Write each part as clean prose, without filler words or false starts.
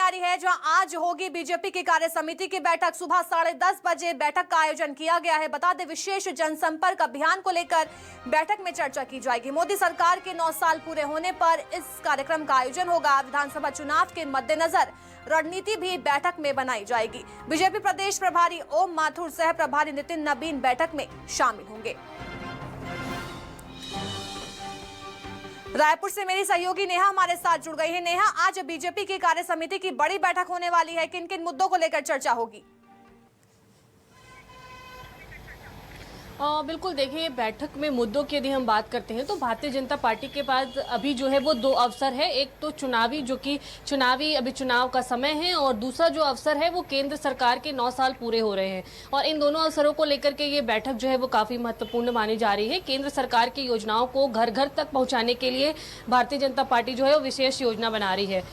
तैयारी है, जहां आज होगी बीजेपी की कार्य समिति की बैठक। सुबह 10:30 बजे बैठक का आयोजन किया गया है। बता दें, विशेष जनसंपर्क अभियान को लेकर बैठक में चर्चा की जाएगी। मोदी सरकार के 9 साल पूरे होने पर इस कार्यक्रम का आयोजन होगा। विधानसभा चुनाव के मद्देनजर रणनीति भी बैठक में बनाई जाएगी। बीजेपी प्रदेश प्रभारी ओम माथुर, सह प्रभारी नितिन नबीन बैठक में शामिल होंगे। रायपुर से मेरी सहयोगी नेहा हमारे साथ जुड़ गई है। नेहा, आज बीजेपी की कार्य समिति की बड़ी बैठक होने वाली है, किन किन मुद्दों को लेकर चर्चा होगी? बिल्कुल, देखिए, बैठक में मुद्दों की यदि हम बात करते हैं तो भारतीय जनता पार्टी के पास अभी जो है वो 2 अवसर है। एक तो चुनावी, जो कि अभी चुनाव का समय है, और दूसरा जो अवसर है वो केंद्र सरकार के 9 साल पूरे हो रहे हैं। और इन दोनों अवसरों को लेकर के ये बैठक जो है वो काफ़ी महत्वपूर्ण मानी जा रही है। केंद्र सरकार की योजनाओं को घर घर तक पहुँचाने के लिए भारतीय जनता पार्टी जो है वो विशेष योजना बना रही है।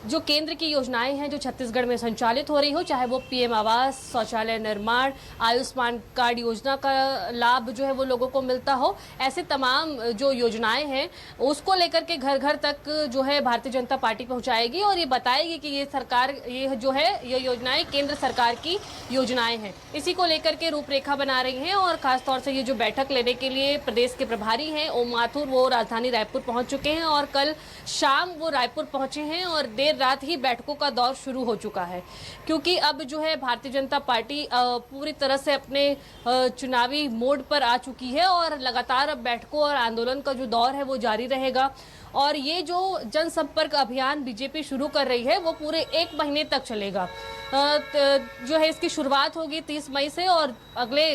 जो केंद्र की योजनाएं हैं जो छत्तीसगढ़ में संचालित हो रही हो, चाहे वो PM आवास, शौचालय निर्माण, आयुष्मान कार्ड योजना का लाभ जो है वो लोगों को मिलता हो, ऐसे तमाम जो योजनाएं हैं उसको लेकर के घर घर तक जो है भारतीय जनता पार्टी पहुंचाएगी और ये बताएगी कि ये सरकार, ये जो है ये योजनाएं केंद्र सरकार की योजनाएं हैं। इसी को लेकर के रूपरेखा बना रही हैं। और खासतौर से ये जो बैठक लेने के लिए प्रदेश के प्रभारी हैं ओम माथुर, वो राजधानी रायपुर पहुंच चुके हैं और कल शाम वो रायपुर पहुंचे हैं और देर रात ही बैठकों का दौर शुरू हो चुका है। क्योंकि अब जो है भारतीय जनता पार्टी पूरी तरह से अपने चुनावी मोड पर आ चुकी है और लगातार अब बैठकों और आंदोलन का जो दौर है वो जारी रहेगा। और ये जो जनसंपर्क अभियान बीजेपी शुरू कर रही है वो पूरे 1 महीने तक चलेगा। जो है इसकी शुरुआत होगी 30 मई से और अगले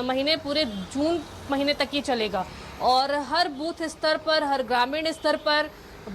महीने पूरे जून महीने तक ये चलेगा। और हर बूथ स्तर पर, हर ग्रामीण स्तर पर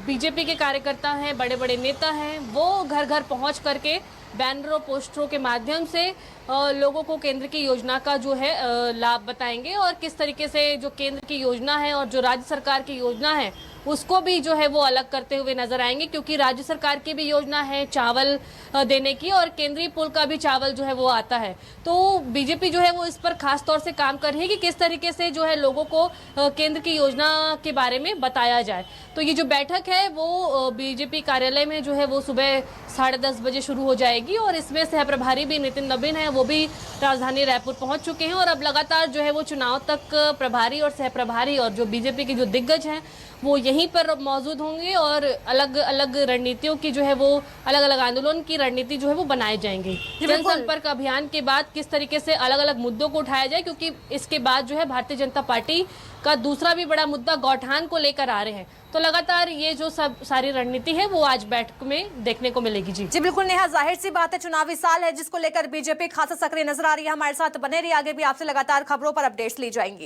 बीजेपी के कार्यकर्ता हैं, बड़े बड़े नेता हैं, वो घर घर पहुंच करके बैनरों, पोस्टरों के माध्यम से लोगों को केंद्र की योजना का जो है लाभ बताएंगे और किस तरीके से जो केंद्र की योजना है और जो राज्य सरकार की योजना है उसको भी जो है वो अलग करते हुए नजर आएंगे। क्योंकि राज्य सरकार की भी योजना है चावल देने की और केंद्रीय पूल का भी चावल जो है वो आता है। तो बीजेपी जो है वो इस पर खास तौर से काम कर रही है कि किस तरीके से जो है लोगों को केंद्र की योजना के बारे में बताया जाए। तो ये जो बैठक है वो बीजेपी कार्यालय में जो है वो सुबह 10:30 बजे शुरू हो जाएगी और इसमें सह प्रभारी भी नितिन नबीन है, वो भी राजधानी रायपुर पहुंच चुके हैं। और अब लगातार जो है वो चुनाव तक प्रभारी और सह प्रभारी और जो बीजेपी के जो दिग्गज हैं वो यहीं पर मौजूद होंगे और अलग अलग रणनीतियों की जो है वो अलग अलग आंदोलन की रणनीति जो है वो बनाई जाएंगी। जनसंपर्क अभियान के बाद किस तरीके से अलग अलग मुद्दों को उठाया जाए, क्योंकि इसके बाद जो है भारतीय जनता पार्टी का दूसरा भी बड़ा मुद्दा गौठान को लेकर आ रहे हैं। तो लगातार ये जो सब सारी रणनीति है वो आज बैठक में देखने को मिलेगी। जी बिल्कुल नेहा, जाहिर सी बात है चुनावी साल है जिसको लेकर बीजेपी खासा सक्रिय नजर आ रही है। हमारे साथ बने रहिए, आगे भी आपसे लगातार खबरों पर अपडेट्स ली जाएंगी।